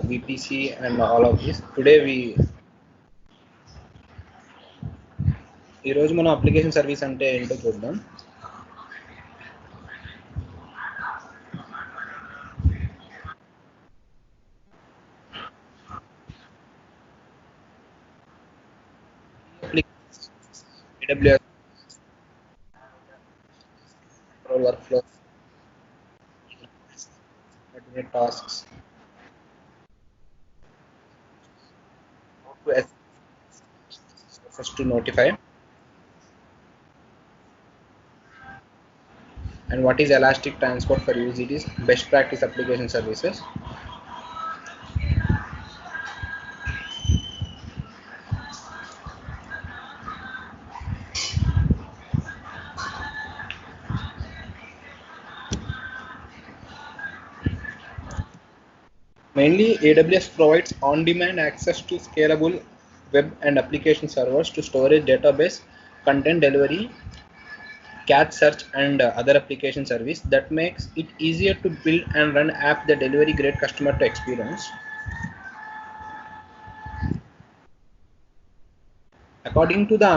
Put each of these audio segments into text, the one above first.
VPC and all of this. Today ఈ రోజు మనం అప్లికేషన్ సర్వీస్ అంటే ఏంటో చూద్దాం. AWS control workflow, automate tasks, how to first to notify, and what is elastic transport for use. It is best practice application services. Mainly, AWS provides on-demand access to scalable web and application servers to storage, database, content delivery, cache search, and other application service that makes it easier to build and run app that deliver great customer to experience. According to the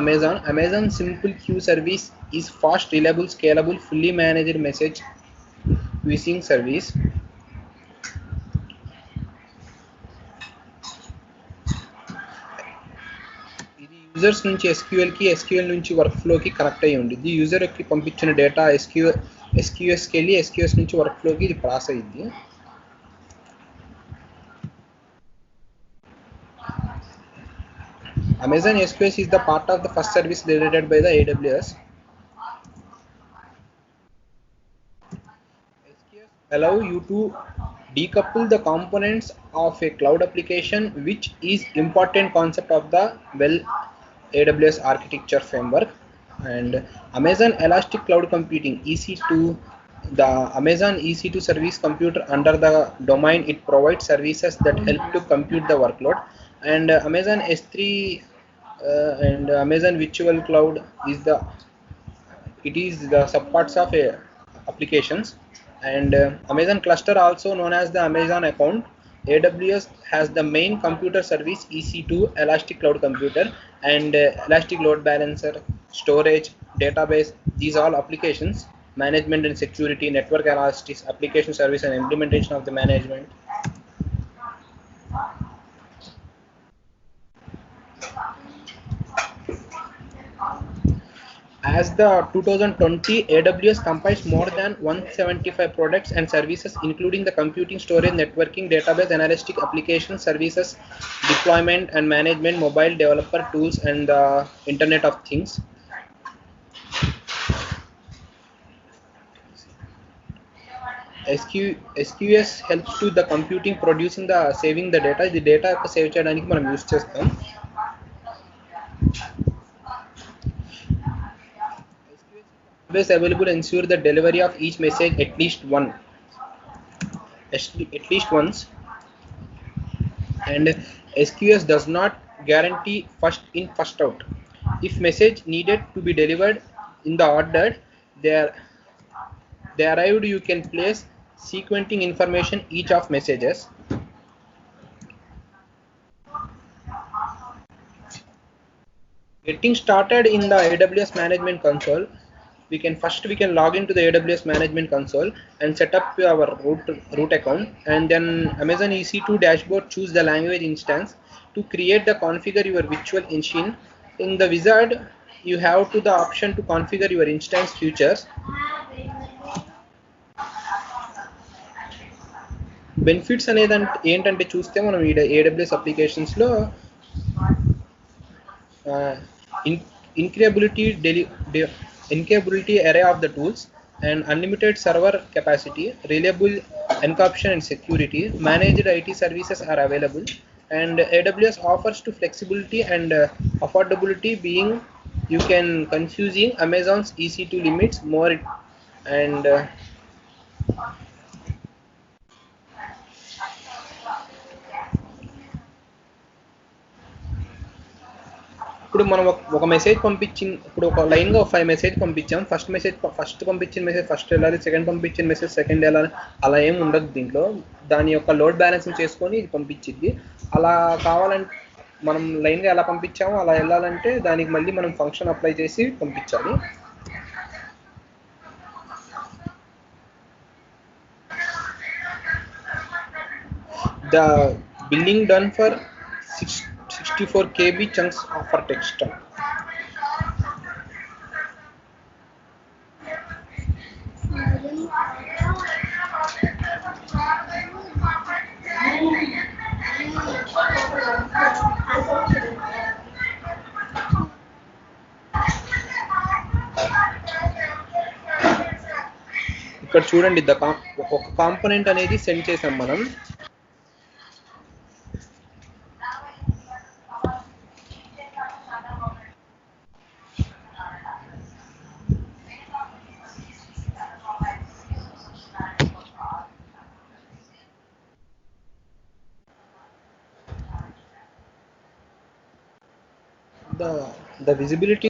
Amazon Simple Queue service is fast, reliable, scalable, fully managed message queuing service. ఇది users నుంచి SQL నుంచి work ఫ్లోకి connect అయ్యి ఉంది. యూజర్కి పంపించిన data SQSకి వెళ్ళి SQS నుంచి work ఫ్లోకి ఇది pass అయ్యింది. Amazon SQS is the part of the first service delivered by the AWS. SQS allow you to decouple the components of a cloud application, which is important concept of the AWS architecture framework. And Amazon Elastic Cloud Computing EC2, the Amazon EC2 service computer under the domain, it provides services that help to compute the workload. And Amazon S3 and Amazon Virtual Cloud is the subparts of applications. And Amazon cluster, also known as the Amazon account. AWS has the main computer service EC2 Elastic Cloud Computer and Elastic Load Balancer, storage, database. These all applications management and security, network analytics, application service, and implementation of the management. As the 2020, AWS comprised more than 175 products and services, including the computing, storage, networking, database, analytic application services, deployment and management, mobile developer tools, and the Internet of Things. SQS helps to the computing, producing the saving the data. The data save చేయడానికి మనం use చేస్తాం. Always available, ensure the delivery of each message at least once, and SQS does not guarantee first in first out. If message needed to be delivered in the order they arrived, you can place sequencing information each of messages. Getting started in the AWS management console, we can log into the AWS management console and set up our root account, and then Amazon EC2 dashboard, choose the language instance to create the configure your virtual machine. In the wizard, you have to the option to configure your instance features. Benefits అనేది ఏంటంటే చూస్తే మనం AWS applications లో incapability array of the tools and unlimited server capacity, reliable encryption and security, managed IT services are available, and AWS offers to flexibility and affordability, being you can confusing Amazon's EC2 limits more, and ఇప్పుడు మనం ఒక message పంపించింది, ఇప్పుడు ఒక లైన్గా 5 message పంపించాం. First పంపించిన message first వెళ్ళాలి, సెకండ్ పంపించిన మెసేజ్ సెకండ్ వెళ్ళాలి, అలా ఏం ఉండదు దీంట్లో. దాని యొక్క లోడ్ బ్యాలెన్సింగ్ చేసుకొని ఇది పంపించిద్ది. అలా కావాలంటే మనం లైన్గా ఎలా పంపించామో అలా వెళ్ళాలంటే దానికి మళ్ళీ మనం ఫంక్షన్ అప్లై చేసి పంపించాలి. The billing done for 64 KB chunks for text. ఇక్కడ చూడండి, ఒక కాంపోనెంట్ అనేది సెండ్ చేసాం మనం. The visibility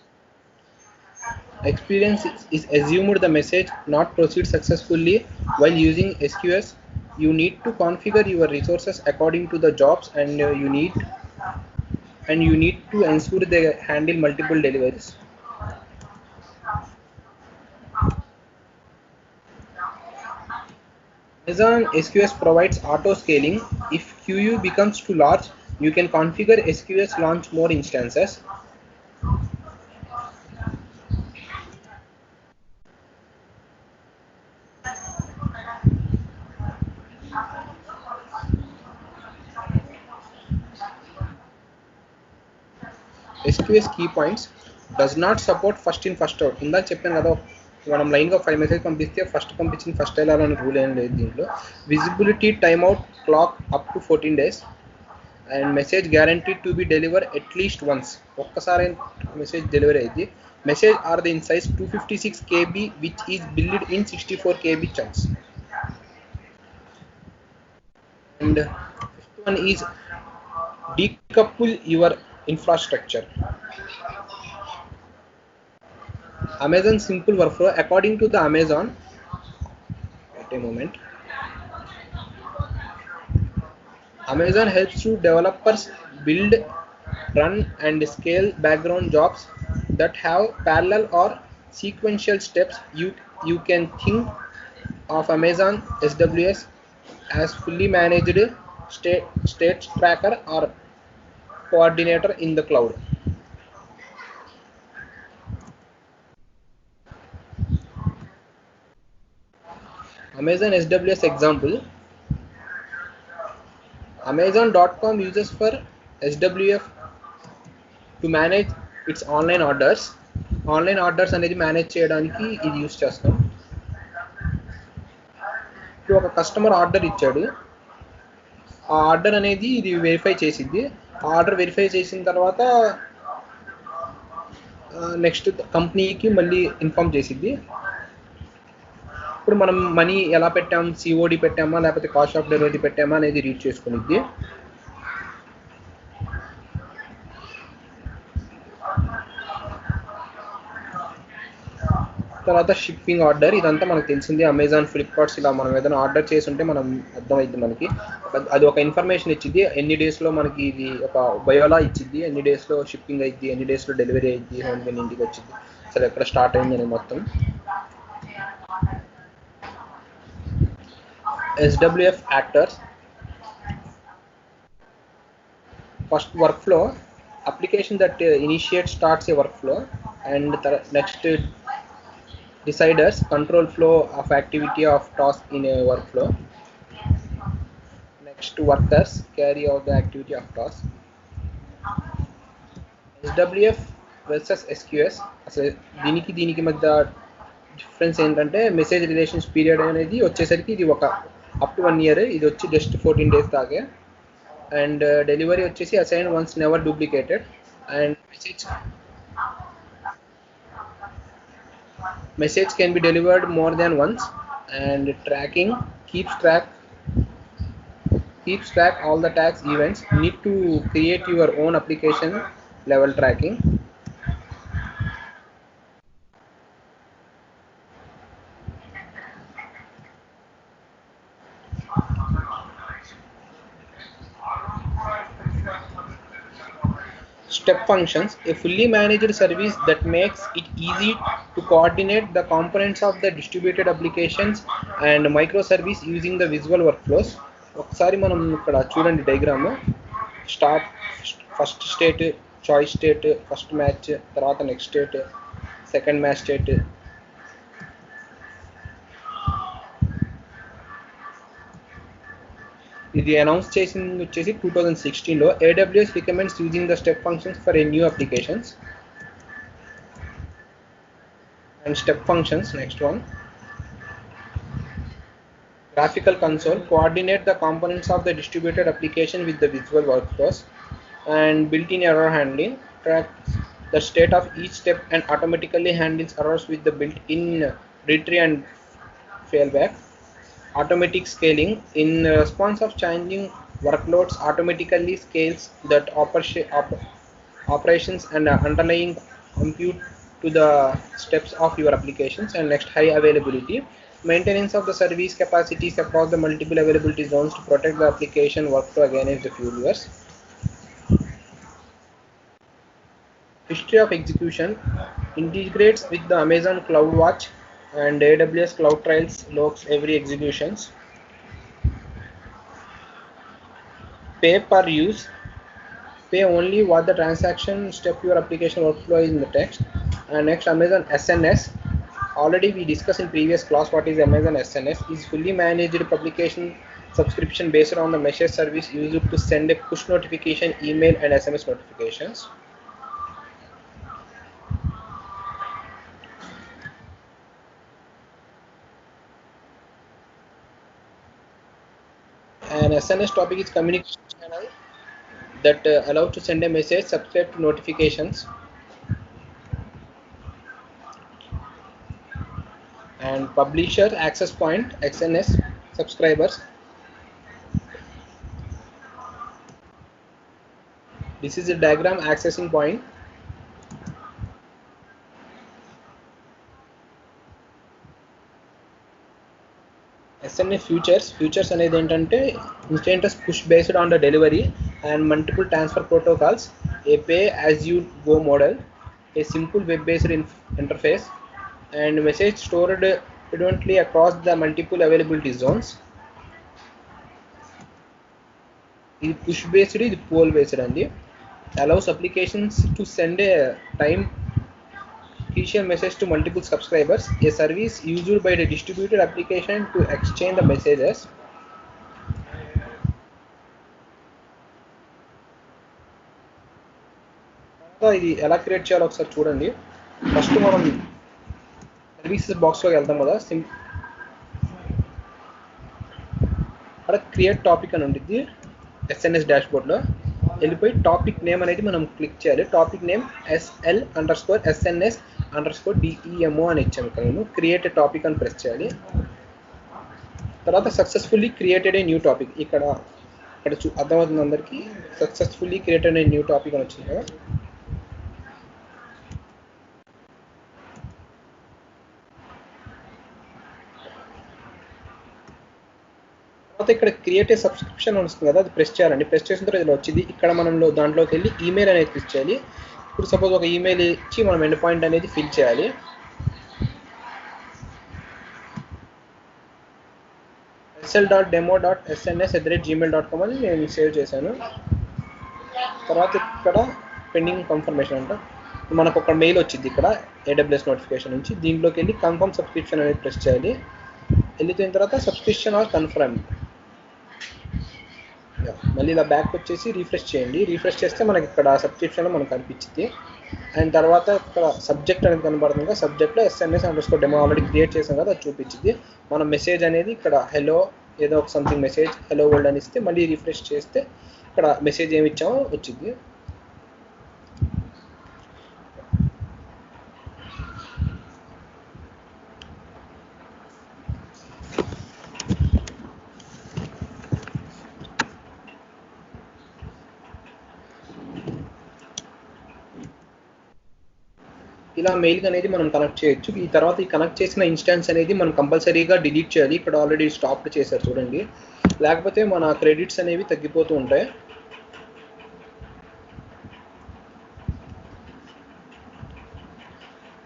experience is assumed the message not proceed successfully. While using SQS, you need to configure your resources according to the jobs, and you need to ensure they handle multiple deliveries. Amazon SQS provides auto scaling. If QU becomes too large, you can configure SQS launch more instances. SQS key points does not support first in first out. ఇందాక చెప్పాను కదా, మనం లైన్గా 5 message పంపిస్తే first పంపించింది first వెళ్ళాలని rule ఏం లేదు దీంట్లో. Visibility timeout clock up to 14 days and message guaranteed to be deliver at least once. ఒక్కసారి మెసేజ్ డెలివరీ అయింది. Message are the in size 256 KB which is build in 64 KB chunks. And fifth one is decouple your infrastructure. Amazon simple workflow. According to the Amazon, wait a moment. Amazon helps to developers build, run and scale background jobs that have parallel or sequential steps. You can think of Amazon SWS as fully managed state tracker or coordinator in the cloud. Amazon SWS example. Amazon.com uses for SWF to manage its online orders. Online orders అనేది manage చేయడానికి ఇది use చేస్తాం. ఇప్పుడు ఒక customer order ఇచ్చాడు, ఆ order అనేది ఇది వెరిఫై చేసిద్ది. ఆ ఆర్డర్ వెరిఫై చేసిన తర్వాత నెక్స్ట్ కంపెనీకి మళ్ళీ ఇన్ఫామ్ చేసిద్ది. ఇప్పుడు మనం మనీ ఎలా పెట్టాం, సిఓడి పెట్టామా లేకపోతే కాస్ట్ ఆఫ్ డెలివరీ పెట్టామా అనేది రీడ్ చేసుకునిద్ది. తర్వాత షిప్పింగ్ ఆర్డర్, ఇదంతా మనకు తెలిసింది. అమెజాన్, ఫ్లిప్కార్ట్స్ ఇలా మనం ఏదైనా ఆర్డర్ చేసి ఉంటే మనం అర్థమైంది మనకి. అది ఒక ఇన్ఫర్మేషన్ ఇచ్చిద్ది. ఎన్ని డేస్లో మనకి ఇది ఒక బయోలా ఇచ్చిద్ది, ఎన్ని డేస్లో షిప్పింగ్ అయింది, ఎన్ని డేస్లో డెలివరీ అయింది, హోమ్ ఇంటికి వచ్చింది, అసలు ఎక్కడ స్టార్ట్ అయింది అనేది మొత్తం. SWF actors. First workflow, application that initiates starts a workflow, and next deciders control flow of activity of task in a workflow. Next workers carry out the activity of task. SWF versus SQS, అసలు దీనికి మధ్య difference ఏంటంటే message relations period అనేది వచ్చేసరికి ఇది ఒక up to 1 year, ఇది వచ్చి జస్ట్ 14 days దాకే. అండ్ డెలివరీ వచ్చేసి assign once never duplicated. And message can be delivered more than once. And tracking keeps track all the tags events. You need to create your own application level tracking. Step functions, a fully managed service that makes it easy to coordinate the components of the distributed applications and microservice using the visual workflows. ఒకసారి మనం ఇక్కడ చూడండి diagram. Start first state, choice state, first match, తర్వాత next state, second match state. ఇది announce చేసింది వచ్చేసి 2016లో. AWS recommends using the step functions for a new applications. And step functions, next one. Graphical console, coordinate the components of the distributed application with the visual workflows. And built-in error handling, tracks the state of each step and automatically handles errors with the built-in retrieve and failback. Automatic scaling, in response of changing workloads, automatically scales that operations and underlying compute to the steps of your applications. And next, high availability, maintenance of the service capacities across the multiple availability zones to protect the application workflow against the failures. History of execution, integrates with the Amazon CloudWatch and AWS CloudTrails, logs every executions. Pay per use, pay only what the transaction step your application workflow is in the text. And next, Amazon SNS, already we discussed in previous class what is Amazon SNS. Is fully managed publication subscription based on the message service used to send a push notification, email and SMS notifications. An SNS topic is communication channel that allow to send a message, subscribe to notifications. And publisher access point, XNS subscribers. This is a diagram accessing point. SNA futures అనేది ఏంటంటే instantaneous push based on the delivery and multiple transfer protocols, a pay as you go model, a simple web based interface, and message stored predominantly across the multiple availability zones. ఇది push based, ఇది poll based అండి. Allows applications to send a time crucial message to multiple subscribers, a service used by the distributed application to exchange the messages. ఇది ఎలా create చేయాలో ఒకసారి చూడండి. First మనం services బాక్స్లోకి వెళ్తాం కదా, అక్కడ క్రియేట్ టాపిక్ అని ఉంటుంది SNS డాష్బోర్డ్లో. వెళ్ళిపోయి టాపిక్ నేమ్ అనేది మనం క్లిక్ చేయాలి. టాపిక్ నేమ్ SL_SNS_DEMO అని ఇచ్చాము. ఇక్కడ నేను క్రియేట్ ఏ టాపిక్ అని ప్రెస్ చేయాలి. తర్వాత successfully created a new topic, ఇక్కడ అర్థమవుతుంది అందరికీ. Successfully created a new topic అని వచ్చింది కదా. తర్వాత ఇక్కడ క్రియేట్ ఏ సబ్స్క్రిప్షన్ అని వస్తుంది కదా, అది ప్రెస్ చేయాలండి. ప్రెస్ చేసిన తర్వాత ఇలా వచ్చింది. ఇక్కడ మనం దాంట్లోకి వెళ్ళి ఈమెయిల్ అనేది క్లిక్ చేయాలి. ఇప్పుడు సపోజ్ ఒక ఈమెయిల్ ఇచ్చి మనం ఎండ్ పాయింట్ అనేది ఫిల్ చేయాలి. sl.demo.sns@gmail.com అని నేను సేవ్ చేశాను. తర్వాత ఇక్కడ పెండింగ్ కన్ఫర్మేషన్ అంట, మనకు ఒక మెయిల్ వచ్చింది ఇక్కడ AWS నోటిఫికేషన్ నుంచి. దీంట్లోకి వెళ్ళి కన్ఫర్మ్ సబ్స్క్రిప్షన్ అనేది ప్రెస్ చేయాలి. వెళ్ళిపోయిన తర్వాత సబ్స్క్రిప్షన్ ఆర్ కన్ఫర్మ్, మళ్ళీ ఇలా బ్యాక్ వచ్చేసి రీఫ్రెష్ చేయండి. రీఫ్రెష్ చేస్తే మనకి ఇక్కడ సబ్స్క్రిప్షన్లో మనకు కనిపించింది. అండ్ తర్వాత ఇక్కడ సబ్జెక్ట్ అనేది కనబడుతుంది కదా, సబ్జెక్ట్లో SNS_demo ఆల్రెడీ క్రియేట్ చేసాం కదా, అది చూపించింది. మన మెసేజ్ అనేది ఇక్కడ హలో ఏదో ఒక సంథింగ్ మెసేజ్ హలో వరల్డ్ అని ఇస్తే మళ్ళీ రిఫ్రెష్ చేస్తే ఇక్కడ మెసేజ్ ఏమి ఇచ్చామో వచ్చింది. ఇలా మెయిల్ అనేది మనం కనెక్ట్ చేయొచ్చు. ఈ తర్వాత ఈ కనెక్ట్ చేసిన ఇన్స్టాన్స్ అనేది మనం కంపల్సరీగా డిలీట్ చేయాలి. ఇక్కడ ఆల్రెడీ స్టాప్ చేశారు చూడండి, లేకపోతే మన క్రెడిట్స్ అనేవి తగ్గిపోతూ ఉంటాయి.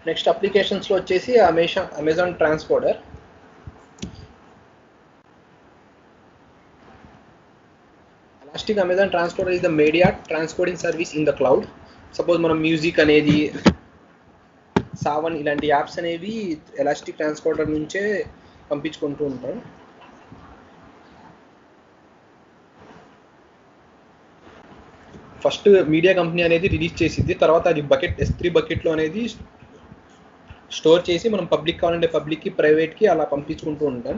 నెక్స్ట్ అప్లికేషన్స్లో వచ్చేసి Amazon Transcoder. Elastic Amazon Transcoder is the media transcoding service in the cloud. Suppose మనం మ్యూజిక్ అనేది, సావన్ ఇలాంటి యాప్స్ అనేవి ఎలాస్టిక్ ట్రాన్స్కోడర్ నుంచే పంపించుకుంటూ ఉంటాం. ఫస్ట్ మీడియా కంపెనీ అనేది రిలీజ్ చేసిద్ది, తర్వాత అది S3 బకెట్లో అనేది స్టోర్ చేసి మనం పబ్లిక్ కావాలంటే పబ్లిక్కి, ప్రైవేట్కి అలా పంపించుకుంటూ ఉంటాం.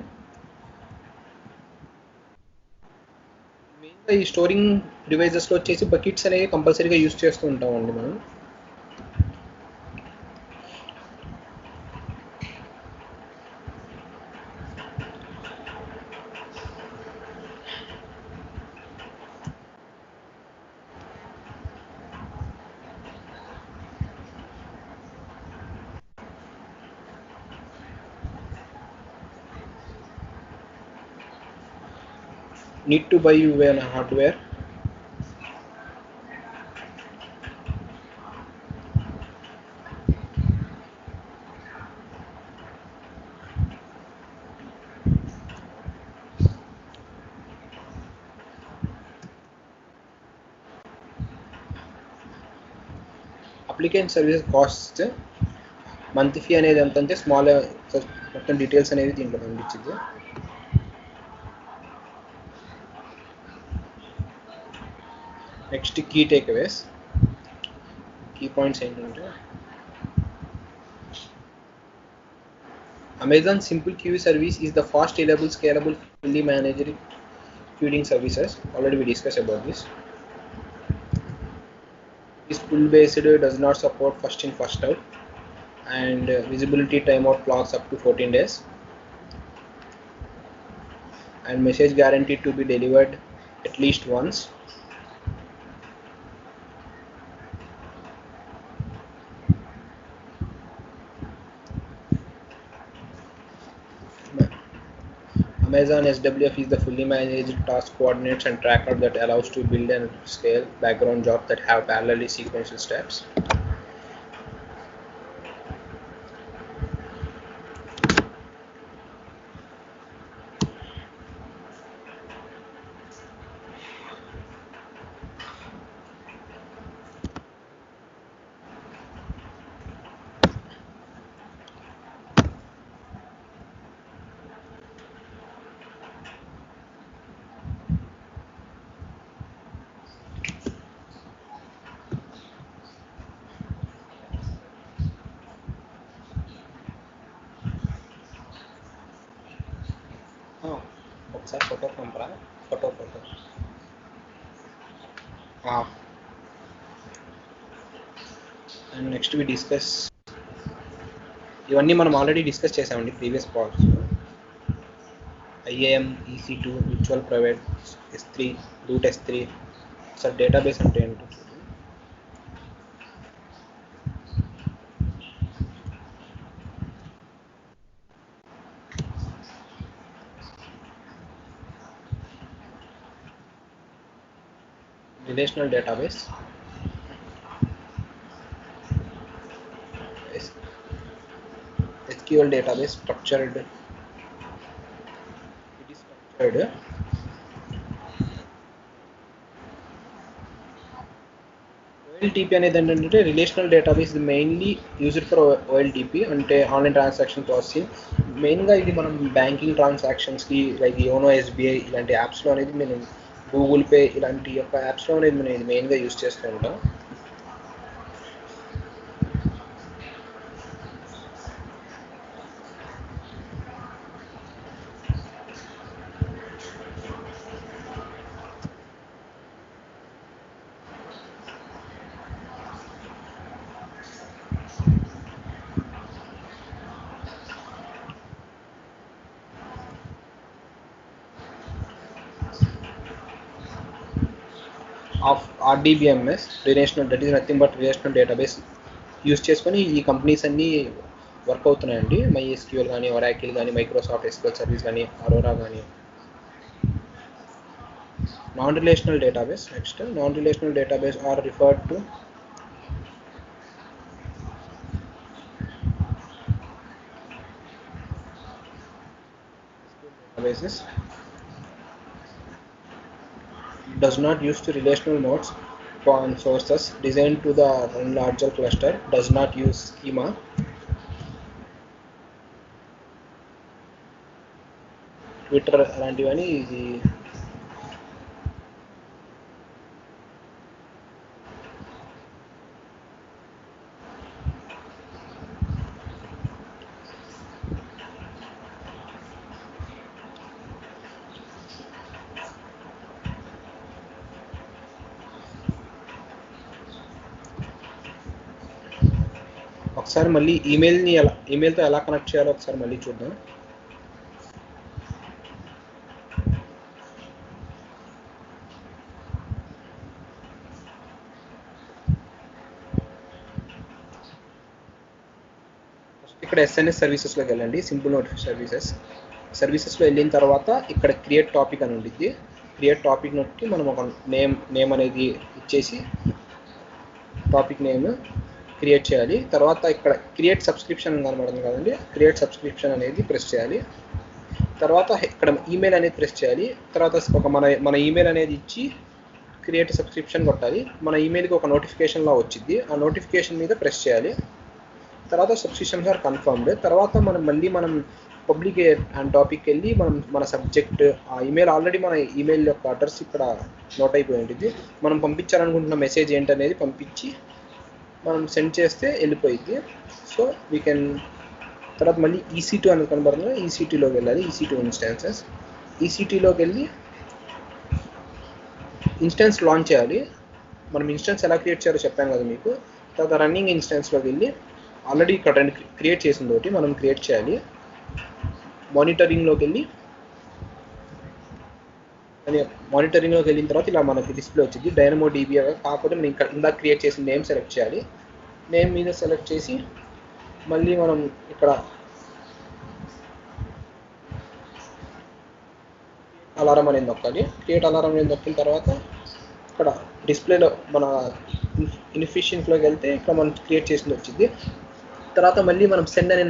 మెయిన్గా ఈ స్టోరింగ్ డివైజెస్లో వచ్చేసి బకెట్స్ అనేవి కంపల్సరీగా యూజ్ చేస్తూ ఉంటామండి మనం. Need to buy an hardware. Application service cost, month fee అనేది ఎంత అంటే స్మాల్ మొత్తం డీటెయిల్స్ అనేది దీంట్లో పంపించింది. Next key takeaways, key points ఏంటంటే Amazon Simple Queue service is the fast, reliable, scalable, fully managed queuing services. Already we discussed about this. This pull-based does not support first in first out, and visibility timeout clocks up to 14 days, and message guaranteed to be delivered at least once. Amazon SWF is the fully managed task coordinates and tracker that allows to build and scale background jobs that have parallelly sequential steps. ఒకసారి photo పంపరా, photo and next we discuss, ఇవన్నీ మనం already discuss చేసామండి previous పార్ట్స్లో. IAM, EC2, mutual private, S3, root S3. Sir database అంటే ఏంటో చూడండి. Relational database, SQL database, structured. It is structured. OLTP అనేది ఏంటంటే relational database, mainly used for OLTP అంటే ఆన్లైన్ ట్రాన్సాక్షన్ ప్రాసెసింగ్. మెయిన్గా ఇది మనం బ్యాంకింగ్ ట్రాన్సాక్షన్స్కి లైక్ యోనో, SBI ఇలాంటి యాప్స్లో అనేది మనం, గూగుల్ పే ఇలాంటి యొక్క యాప్స్లో అనేది మనం ఇది మెయిన్గా యూజ్ చేస్తూ ఉంటాం. Of RDBMS, relational, that is nothing but relational database use చేసుకొని ఈ కంపెనీస్ అన్నీ వర్క్ అవుతున్నాయండి. MySQL కానీ, Oracle కానీ, మైక్రోసాఫ్ట్ SQL సర్వీస్ కానీ, అరోరా కానీ. Non relational database, next non relational database are referred to databases, does not use to relational nodes on sources, designed to the run larger cluster, does not use schema. Twitter అలాంటివని ఇది ఒకసారి మళ్ళీ ఈమెయిల్తో ఎలా connect చేయాలో ఒకసారి మళ్ళీ చూద్దాం. ఇక్కడ ఎస్ఎన్ఎస్ సర్వీసెస్లోకి వెళ్ళండి. సింపుల్ నోటిఫికేషన్ సర్వీసెస్లో వెళ్ళిన తర్వాత ఇక్కడ క్రియేట్ టాపిక్ అని ఉంటుంది. క్రియేట్ టాపిక్ నొక్కి మనం ఒక నేమ్ అనేది ఇచ్చేసి టాపిక్ నేమ్ క్రియేట్ చేయాలి. తర్వాత ఇక్కడ క్రియేట్ సబ్స్క్రిప్షన్ కనబడుతుంది కదండి, క్రియేట్ సబ్స్క్రిప్షన్ అనేది ప్రెస్ చేయాలి. తర్వాత ఇక్కడ ఈమెయిల్ అనేది ప్రెస్ చేయాలి. తర్వాత ఒక మన ఈమెయిల్ అనేది ఇచ్చి క్రియేట్ సబ్స్క్రిప్షన్ కొట్టాలి. మన ఈమెయిల్కి ఒక నోటిఫికేషన్లా వచ్చింది, ఆ నోటిఫికేషన్ మీద ప్రెస్ చేయాలి. తర్వాత సబ్స్క్రిప్షన్స్ ఆర్ కన్ఫర్మ్డ్. తర్వాత మనం పబ్లిక్ అండ్ టాపిక్ వెళ్ళి మన సబ్జెక్ట్ ఆ ఈమెయిల్ ఆల్రెడీ మన ఈమెయిల్ యొక్క అడ్రస్ ఇక్కడ నోట్ అయిపోయి ఉంటుంది. మనం పంపించాలనుకుంటున్న మెసేజ్ ఏంటనేది పంపించి మనం సెండ్ చేస్తే వెళ్ళిపోయింది. సో వీ కెన్ తర్వాత మళ్ళీ EC2 అనేది కనబడుతుంది, EC2లోకి వెళ్ళాలి. EC2 ఇన్స్టాన్సెస్, EC2లోకి వెళ్ళి ఇన్స్టాన్స్ లాంచ్ చేయాలి. మనం ఇన్స్టాన్స్ ఎలా క్రియేట్ చేయాలో చెప్పాను కదా మీకు. తర్వాత రన్నింగ్ ఇన్స్టాన్స్లోకి వెళ్ళి ఆల్రెడీ ఇక్కడ రెండు క్రియేట్ చేసింది ఒకటి మనం క్రియేట్ చేయాలి. మానిటరింగ్లోకి వెళ్ళిన తర్వాత ఇలా మనకి డిస్ప్లే వచ్చింది డైనమో DB. కాకపోతే మనం ఇంకా ఇందాక క్రియేట్ చేసిన నేమ్ సెలెక్ట్ చేయాలి. నేమ్ మీద సెలెక్ట్ చేసి మళ్ళీ మనం ఇక్కడ అలారం అనేది నొక్కాలి. క్రియేట్ అలారం అనేది నొక్కిన తర్వాత ఇక్కడ డిస్ప్లేలో మన ఇన్ఫిషియన్స్లోకి వెళ్తే ఇక్కడ మనం క్రియేట్ చేసింది వచ్చింది. తర్వాత మళ్ళీ మనం సెండ్ అనే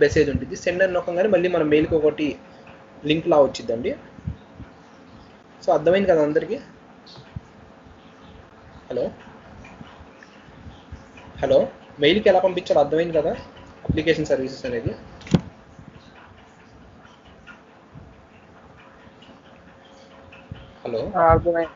మెసేజ్ ఉంటుంది. సెండ్ అని నొక్కగానే మళ్ళీ మన మెయిల్కి ఒకటి లింక్ లా వచ్చిందండి. సో అర్థమైంది కదా అందరికీ? హలో మెయిల్కి ఎలా పంపించాలో అర్థమైంది కదా అప్లికేషన్ సర్వీసెస్ అనేది? హలో అర్థమైంది.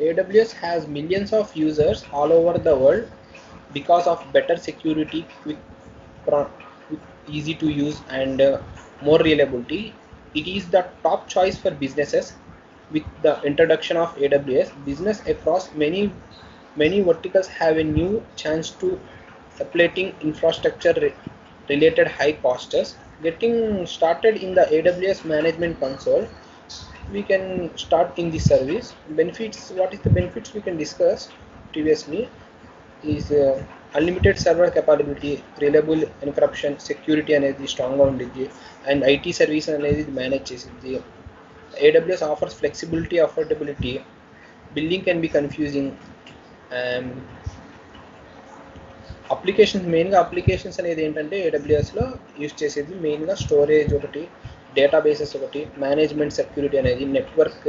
AWS has millions of users all over the world because of better security, quick, easy to use, and more reliability. It is the top choice for businesses. With the introduction of AWS, business across many verticals have a new chance to supplementing infrastructure related high costs. Getting started in the AWS management console, we can start in the service. Benefits, what is the benefits we can discuss previously is unlimited server capability, reliable encryption, security అనేది స్ట్రాంగ్గా ఉంటుంది, and IT service అనేది manage చేసింది. AWS offers flexibility, affordability, billing can be confusing, and applications అనేది ఏంటంటే AWSలో use చేసేది మెయిన్గా storage ఒకటి, డేటాబేసెస్ ఒకటి, మేనేజ్మెంట్ సెక్యూరిటీ అనేది, నెట్వర్క్,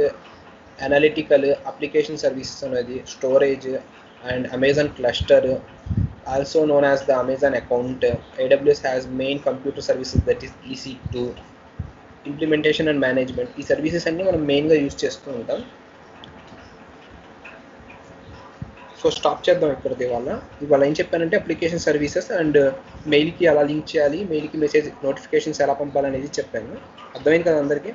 అనలిటికల్, అప్లికేషన్ సర్వీసెస్ అనేది, storage, and Amazon cluster, also known as the Amazon account. AWS has main computer services that is EC2, implementation and management. ఈ services అన్ని మనం మెయిన్గా యూజ్ చేస్తూ ఉంటాం. సో స్టాప్ చేద్దాం ఇక్కడికి. ఇవాళ ఏం చెప్పానంటే అప్లికేషన్ సర్వీసెస్ అండ్ మెయిల్కి ఎలా లింక్ చేయాలి, మెయిల్కి మెసేజ్ నోటిఫికేషన్స్ ఎలా పంపాలనేది చెప్పాను. అర్థమైంది కదా అందరికీ?